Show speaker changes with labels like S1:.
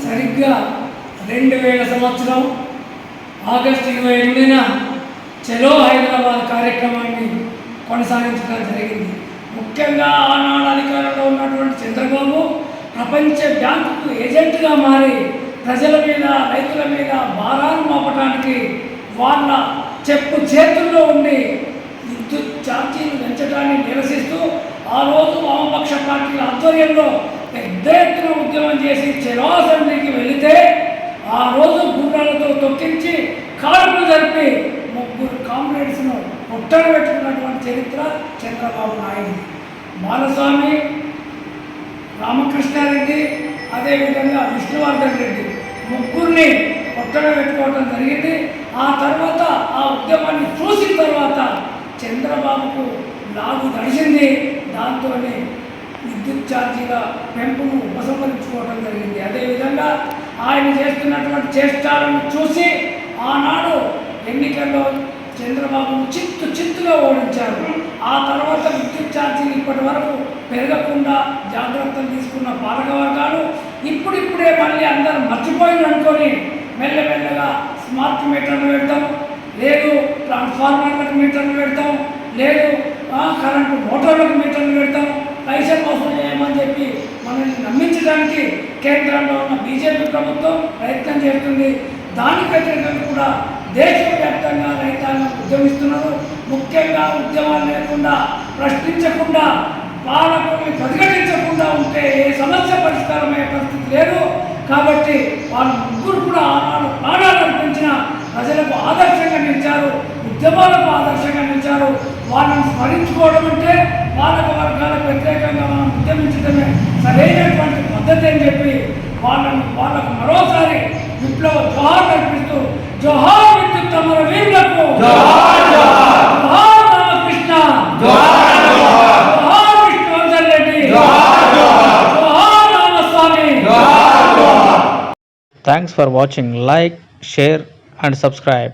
S1: సరిగ్గా 2000 సంవత్సరం ఆగస్టు 28న చలో హైదరాబాద్ కార్యక్రమాన్ని కొనసాగించడం జరిగింది. ముఖ్యంగా ఆనాడు అధికారంలో ఉన్నటువంటి చంద్రబాబు ప్రపంచ బ్యాంకుకు ఏజెంట్గా మారి ప్రజల మీద, రైతుల మీద భారాలు మోపడానికి వాళ్ళ చెప్పు చేతుల్లో ఉండి విద్యుత్ ఛార్జీలు పెంచడాన్ని నిరసిస్తూ ఆ రోజు వామపక్ష పార్టీల ఆధ్వర్యంలో పెద్ద ఎత్తున ఉద్యమం చేసి చలో అసెంబ్లీకి వెళితే ఆ రోజు గుర్రాలతో తొక్కించి కాల్పులు జరిపి 3 కామ్రేడ్స్ను పుట్టన పెట్టుకున్నటువంటి చరిత్ర చంద్రబాబు నాయుడు. బాలస్వామి, రామకృష్ణారెడ్డి, అదేవిధంగా విష్ణువర్ధన్ రెడ్డి ముగ్గురిని పుట్టన పెట్టుకోవడం జరిగింది. ఆ తర్వాత ఆ ఉద్యమాన్ని చూసిన తర్వాత చంద్రబాబుకు లాగు దడిచింది. దాంతో విద్యుత్ ఛార్జీల పెంపును ఉపసంహరించుకోవడం జరిగింది. అదేవిధంగా ఆయన చేస్తున్నటువంటి చేష్టాలను చూసి ఆనాడు ఎన్నికల్లో చంద్రబాబును చిత్తుగా ఓడించారు. ఆ తర్వాత విద్యుత్ ఛార్జీలు ఇప్పటి వరకు పెరగకుండా జాగ్రత్తలు తీసుకున్న పాలక వర్గాలు ఇప్పుడిప్పుడే మళ్ళీ అందరూ మర్చిపోయింది అనుకొని మెల్లమెల్లగా స్మార్ట్ మీటర్లు పెడతాం, లేదు ట్రాన్స్ఫార్మర్లకు మీటర్లు పెడతాం, లేదు కరెంటు మోటార్లకు మీటర్లు పెడతాం, పైసలు వసూలు చేయమని చెప్పి మనల్ని నమ్మించడానికి కేంద్రంలో ఉన్న బీజేపీ ప్రభుత్వం ప్రయత్నం చేస్తుంది. దానికి వ్యతిరేకంగా కూడా దేశవ్యాప్తంగా రైతాంగం ఉద్యమిస్తున్నారు. ముఖ్యంగా ఉద్యమాలు లేకుండా, ప్రశ్నించకుండా, పాలకుల్ని ప్రతిఘటించకుండా ఉంటే ఏ సమస్య పరిష్కారమయ్యే పరిస్థితి లేదు. కాబట్టి వాళ్ళు ముగ్గురు కూడా ఆనాడు ప్రాణాలు అర్పించిన ప్రజలకు ఆదర్శంగా నిలిచారు, ఉద్యమాలకు ఆదర్శంగా నిలిచారు. వాళ్ళని స్మరించుకోవడం అంటే పాలక వర్గాలకు వ్యతిరేకంగా మనం ఉద్యమించడమే సరైనటువంటి పద్ధతి అని చెప్పి వాళ్ళకు మరోసారి విప్లవ జోహార్ అర్పిస్తూ జోహార్ విద్యుత్ అమర వీరులకు, జోహార్ రామకృష్ణ, జోహార్ విష్ణువర్ధన్ రెడ్డి, జోహార్ Ramaswamy.
S2: Thanks for watching. Like, share and subscribe.